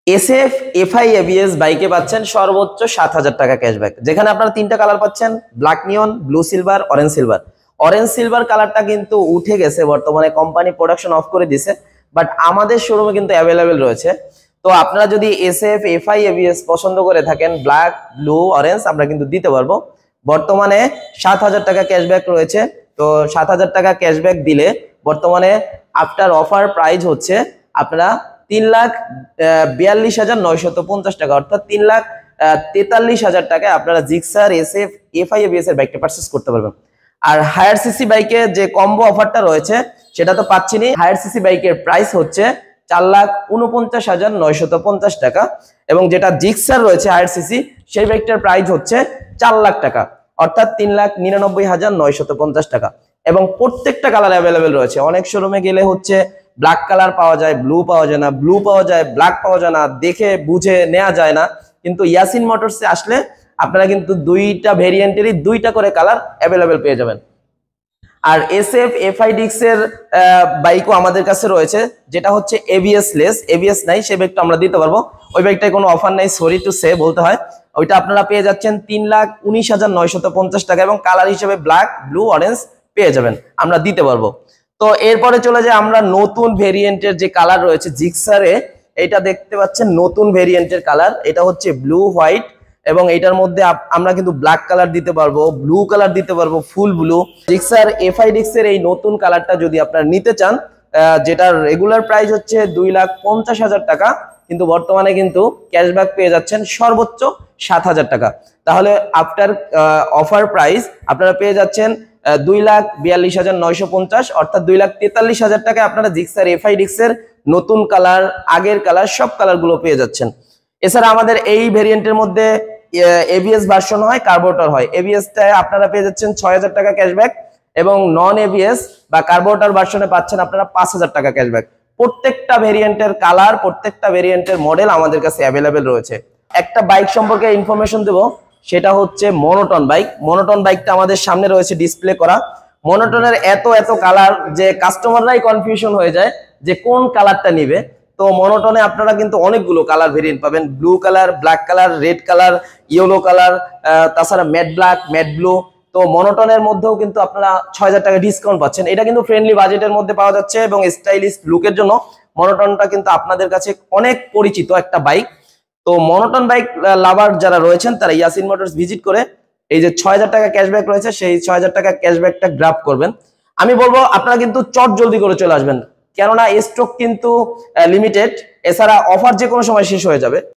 SF FI ABS বাইকে পাচ্ছেন সর্বোচ্চ 7,000 টাকা ক্যাশব্যাক, যেখানে আপনারা তিনটা কালার পাচ্ছেন, ব্ল্যাক নিয়ন, blue silver, orange silver. Orange silver কালারটা কিন্তু উঠে গেছে, বর্তমানে কোম্পানি প্রোডাকশন অফ করে দিছে, বাট আমাদের শোরুমে কিন্তু অ্যাভেলেবেল রয়েছে। তো আপনারা যদি এসএফ এফআই এবিএস পছন্দ করে থাকেন, ব্ল্যাক, ব্লু, অরেঞ্জ আমরা কিন্তু দিতে পারবো। বর্তমানে 7,000 টাকা ক্যাশব্যাক রয়েছে। তো 7,000 টাকা ক্যাশব্যাক দিলে বর্তমানে আফটার অফার প্রাইস হচ্ছে আপনারা 3,42,950 টাকা, অর্থাৎ 3,43,000 টাকায় আপনারা জিক্সার এসএফ এফআই এবিএস এর বাইকটা পারচেজ করতে পারবেন। আর হায়ার সিসি বাইকে যে কম্বো অফারটা রয়েছে সেটা তো পাচ্ছিনি। হায়ার সিসি বাইকের প্রাইস হচ্ছে 4,49,950 টাকা, এবং যেটা জিক্সার রয়েছে হায়ার সিসি সেই বাইকটার প্রাইস হচ্ছে 4 লাখ টাকা, অর্থাৎ 3,99,950 টাকা। এবং প্রত্যেকটা কালার অ্যাভেলেবেল রয়েছে। অনেক শোরুমে গেলে হচ্ছে ব্ল্যাক কালার পাওয়া যায়, ব্লু পাওয়া যায় না, ব্লু পাওয়া যায়, ব্ল্যাক পাওয়া যায় না, দেখে বুঝে নেওয়া যায় না। কিন্তু ইয়াসিন মোটরসে আসলে আপনারা কিন্তু দুইটা ভেরিয়েন্টেরই দুইটা করে কালার অ্যাভেলেবেল পেয়ে যাবেন। আর এসএফ এফআই ডিক্স এর বাইকও আমাদের কাছে রয়েছে, যেটা হচ্ছে এবিএস লেস, এবিএস নাই, সেই বাইকটা আমরা দিতে পারবো। ওই বাইকটায় কোনো অফার নাই, সরি টু সে বলতে হয়। ওইটা আপনারা পেয়ে যাচ্ছেন 3,19,950 টাকা, এবং কালার হিসেবে ব্ল্যাক, ব্লু, অরেঞ্জ পেয়ে যাবেন, আমরা দিতে পারবো। তো এরপরে চলে যায় আমরা নতুন ভেরিয়েন্টের যে কালার রয়েছে জিক্সারে, এটা দেখতে পাচ্ছেন নতুন ভেরিয়েন্টের কালার, এটা হচ্ছে ব্লু হোয়াইট, এবং এটার মধ্যে আমরা কিন্তু ব্ল্যাক কালার দিতে পারবো, ব্লু কালার দিতে পারবো, ফুল ব্লু। জিক্সার এফআই ডিক্সের এই নতুন কালারটা যদি আপনারা নিতে চান, যেটার রেগুলার প্রাইস হচ্ছে 2,50,000 টাকা, কিন্তু বর্তমানে কিন্তু ক্যাশব্যাক পেয়ে যাচ্ছেন সর্বোচ্চ 7,000 টাকা। তাহলে আফটার অফার প্রাইস আপনারা পেয়ে যাচ্ছেন 2,42,950, অর্থাৎ 2,43,000 টাকায় আপনারা জিক্সার এফআই ডিক্সের নতুন কালার, আগের কালার, সব কালার গুলো পেয়ে যাচ্ছেন। এছাড়া আমাদের এই ভেরিয়েন্টের মধ্যে এবিএস ভার্সন হয়, কার্বোরেটর হয়। এবিএস টায় আপনারা পেয়ে যাচ্ছেন 6,000 টাকা ক্যাশব্যাক, এবং নন এবিএস বা কার্বোরেটর ভার্সনে পাচ্ছেন আপনারা 5,000 টাকা ক্যাশব্যাক। প্রত্যেকটা ভেরিয়েন্টের কালার, প্রত্যেকটা ভেরিয়েন্টের মডেল আমাদের কাছে অ্যাভেলেবেল রয়েছে। একটা বাইক সম্পর্কে ইনফরমেশন দেব, সেটা হচ্ছে মনোটন বাইক। মনোটন বাইকটা আমাদের সামনে রয়েছে ডিসপ্লে করা। মনোটনের এত এত কালার যে কাস্টমাররাই কনফিউশন হয়ে যায় যে কোন কালারটা নিবে। তো মনোটনে আপনারা কিন্তু অনেকগুলো কালার ভেরিয়েন্ট পাবেন, blue colour, black colour, red colour, yellow colour, তাছাড়া ম্যাট ব্ল্যাক, ম্যাট ব্লু। তো মনোটনের মধ্যেও কিন্তু আপনারা 6,000 টাকা ডিসকাউন্ট পাচ্ছেন। এটা কিন্তু ফ্রেন্ডলি বাজেটের মধ্যে পাওয়া যাচ্ছে, এবং স্টাইলিশ লুকের জন্য মনোটনটা কিন্তু আপনাদের কাছে অনেক পরিচিত একটা বাইক। তো মনোটন বাইক লাভার যারা রয়েছেন তারা ইয়াসিন মোটরস ভিজিট করে এই যে 6,000 টাকা ক্যাশব্যাক রয়েছে, সেই 6,000 টাকা ক্যাশব্যাকটা গ্র্যাব করবেন। আমি বলবো আপনারা কিন্তু চট জলদি করে চলে আসবেন, কেননা স্টক কিন্তু লিমিটেড। এছাড়া অফার যে কোনো সময় শেষ হয়ে যাবে।